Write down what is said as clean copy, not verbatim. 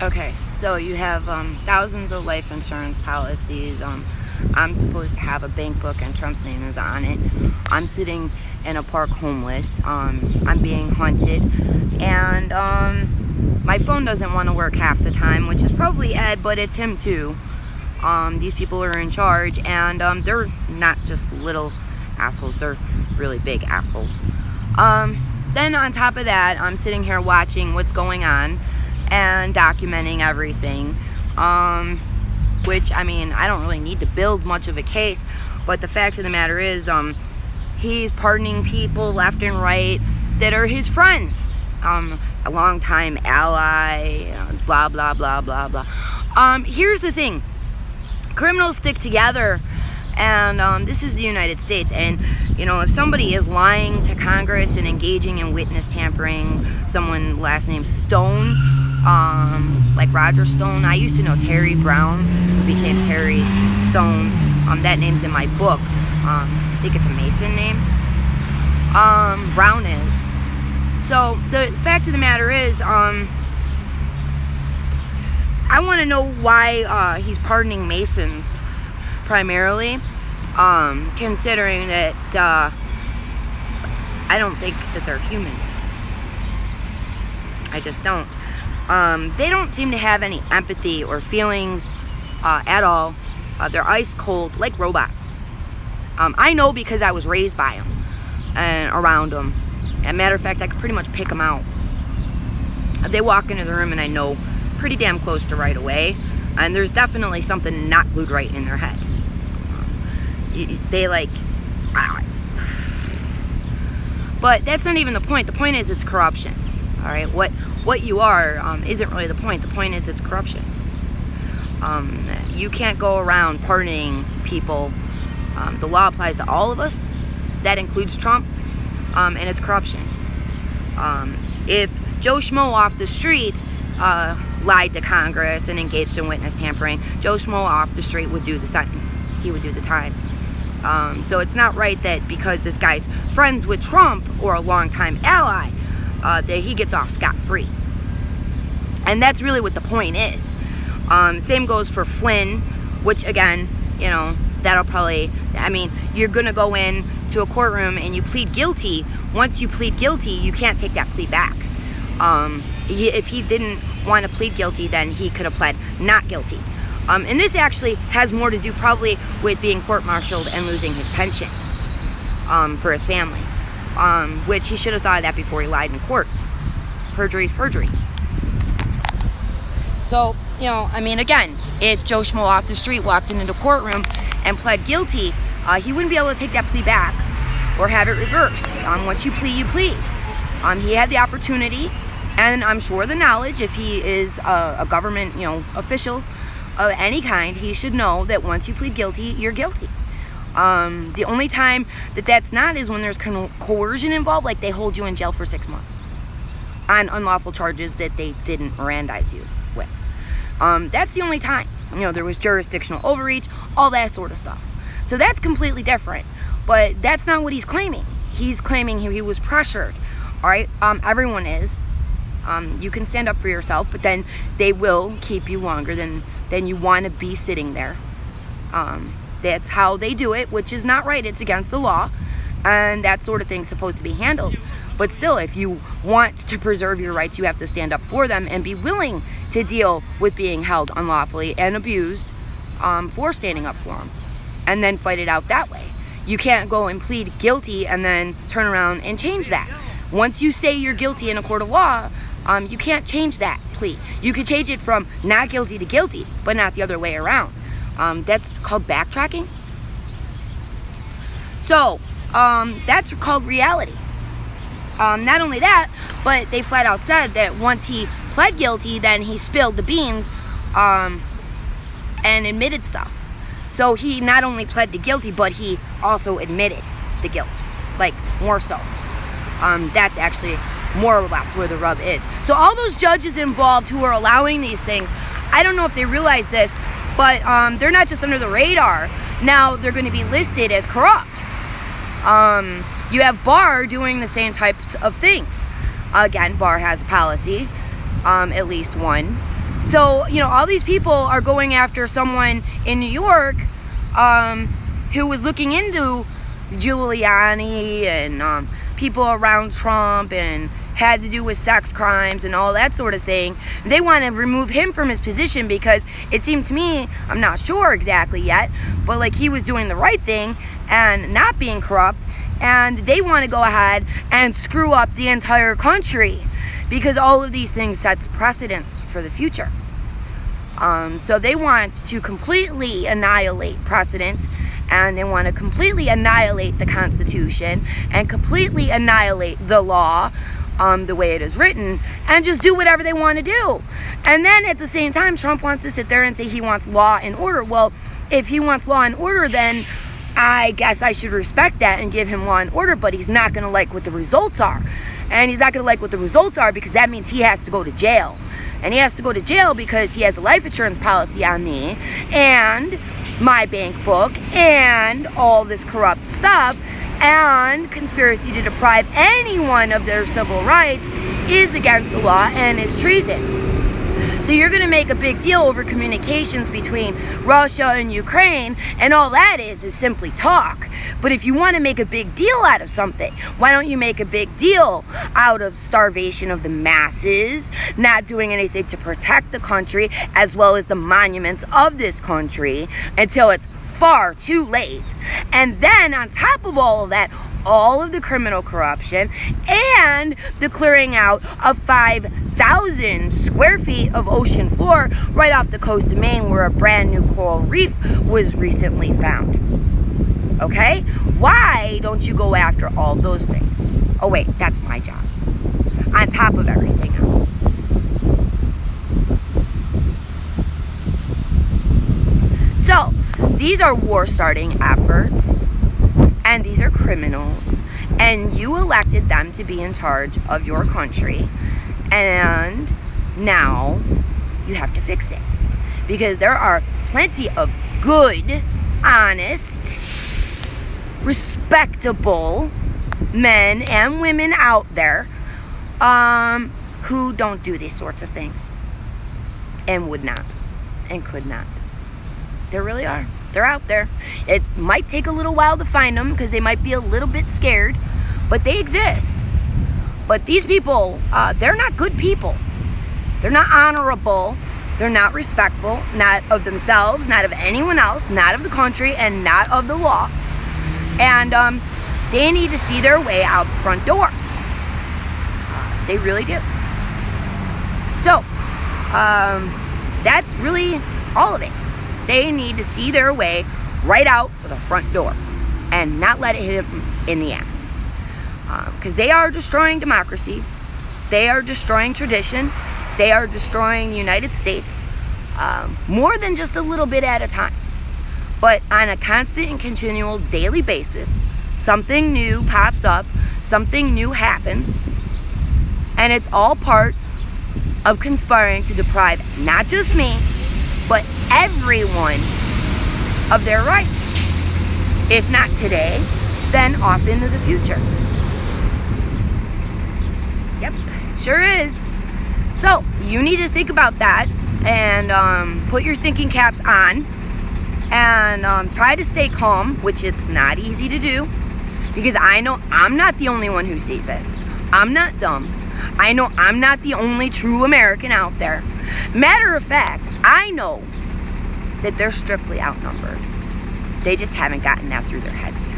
Okay, so you have thousands of life insurance policies. I'm supposed to have a bank book and Trump's name is on it. I'm sitting in a park homeless. I'm being hunted. And my phone doesn't want to work half the time, which is probably Ed, but it's him too. These people are in charge, and they're not just little assholes, they're really big assholes. Then on top of that, I'm sitting here watching what's going on and documenting everything, which, I mean, I don't really need to build much of a case, but the fact of the matter is, he's pardoning people left and right that are his friends, a longtime ally, blah, blah, blah, blah, blah. Here's the thing. Criminals stick together, and this is the United States, and if somebody is lying to Congress and engaging in witness tampering, someone last name Stone, like Roger Stone. I used to know Terry Brown, who became Terry Stone. That name's in my book. I think it's a Mason name. Brown is. So the fact of the matter is, I want to know why he's pardoning Masons, primarily, considering that I don't think that they're human. I just don't. They don't seem to have any empathy or feelings at all. They're ice cold, like robots. I know because I was raised by them and around them. As a matter of fact, I could pretty much pick them out. They walk into the room and I know pretty damn close to right away. And there's definitely something not glued right in their head. They like... But that's not even the point. The point is it's corruption. All right, what you are isn't really the point. The point is it's corruption. You can't go around pardoning people. The law applies to all of us. That includes Trump, and it's corruption. If Joe Schmo off the street lied to Congress and engaged in witness tampering, Joe Schmo off the street would do the sentence. He would do the time. So it's not right that because this guy's friends with Trump or a longtime ally, that he gets off scot-free. And that's really what the point is. Same goes for Flynn, which again, that'll probably, you're gonna go in to a courtroom and you plead guilty. Once you plead guilty, you can't take that plea back. If he didn't want to plead guilty, then he could have pled not guilty. And this actually has more to do probably with being court-martialed and losing his pension for his family. Which he should have thought of that before he lied in court. Perjury is perjury. So, again, if Joe Schmo off the street walked into the courtroom and pled guilty, he wouldn't be able to take that plea back or have it reversed. Once you plead, you plead. He had the opportunity, and I'm sure the knowledge, if he is a government, official of any kind, he should know that once you plead guilty, you're guilty. The only time that that's not is when there's coercion involved, like they hold you in jail for 6 months on unlawful charges that they didn't Mirandize you with. That's the only time. There was jurisdictional overreach, all that sort of stuff. So that's completely different. But that's not what he's claiming. He's claiming he was pressured. All right? Everyone is. You can stand up for yourself, but then they will keep you longer than you want to be sitting there. That's how they do it, which is not right. It's against the law, and that sort of thing's supposed to be handled. But still, if you want to preserve your rights, you have to stand up for them and be willing to deal with being held unlawfully and abused for standing up for them, and then fight it out that way. You can't go and plead guilty and then turn around and change that. Once you say you're guilty in a court of law, you can't change that plea. You could change it from not guilty to guilty, but not the other way around. That's called backtracking. So, that's called reality. Not only that, but they flat out said that once he pled guilty, then he spilled the beans and admitted stuff. So he not only pled to guilty, but he also admitted the guilt, like more so. That's actually more or less where the rub is. So all those judges involved who are allowing these things, I don't know if they realize this, but they're not just under the radar. Now they're going to be listed as corrupt. You have Barr doing the same types of things. Again, Barr has a policy, at least one, So, all these people are going after someone in New York who was looking into Giuliani and people around Trump and had to do with sex crimes and all that sort of thing. They want to remove him from his position because it seemed to me, I'm not sure exactly yet, but like he was doing the right thing and not being corrupt, and they want to go ahead and screw up the entire country because all of these things sets precedents for the future. So they want to completely annihilate precedent, and they want to completely annihilate the Constitution and completely annihilate the law the way it is written, and just do whatever they want to do. And then at the same time, Trump wants to sit there and say he wants law and order. Well, if he wants law and order, then I guess I should respect that and give him law and order, but he's not going to like what the results are. And he's not going to like what the results are because that means he has to go to jail. And he has to go to jail because he has a life insurance policy on me and my bank book and all this corrupt stuff, and conspiracy to deprive anyone of their civil rights is against the law and is treason. So you're going to make a big deal over communications between Russia and Ukraine, and all that is simply talk. But if you want to make a big deal out of something, why don't you make a big deal out of starvation of the masses, not doing anything to protect the country as well as the monuments of this country until it's far too late. And then on top of all of that, all of the criminal corruption and the clearing out of 5,000 square feet of ocean floor right off the coast of Maine, where a brand new coral reef was recently found. Okay? Why don't you go after all those things? Oh wait, that's my job. On top of everything else. So, these are war-starting efforts, and these are criminals, and you elected them to be in charge of your country, and now you have to fix it. Because there are plenty of good, honest, respectable men and women out there who don't do these sorts of things, and would not, and could not. There really are. They're out there. It might take a little while to find them because they might be a little bit scared, but they exist. But these people, they're not good people. They're not honorable. They're not respectful, not of themselves, not of anyone else, not of the country, and not of the law. And they need to see their way out the front door. They really do. So, that's really all of it. They need to see their way right out the front door and not let it hit them in the ass. Because they are destroying democracy. They are destroying tradition. They are destroying the United States more than just a little bit at a time. But on a constant and continual daily basis, something new pops up, something new happens, and it's all part of conspiring to deprive not just me, but everyone of their rights. If not today, then off into the future. Yep, sure is. So, you need to think about that and put your thinking caps on and try to stay calm, which it's not easy to do because I know I'm not the only one who sees it. I'm not dumb. I know I'm not the only true American out there. Matter of fact, I know that they're strictly outnumbered. They just haven't gotten that through their heads yet.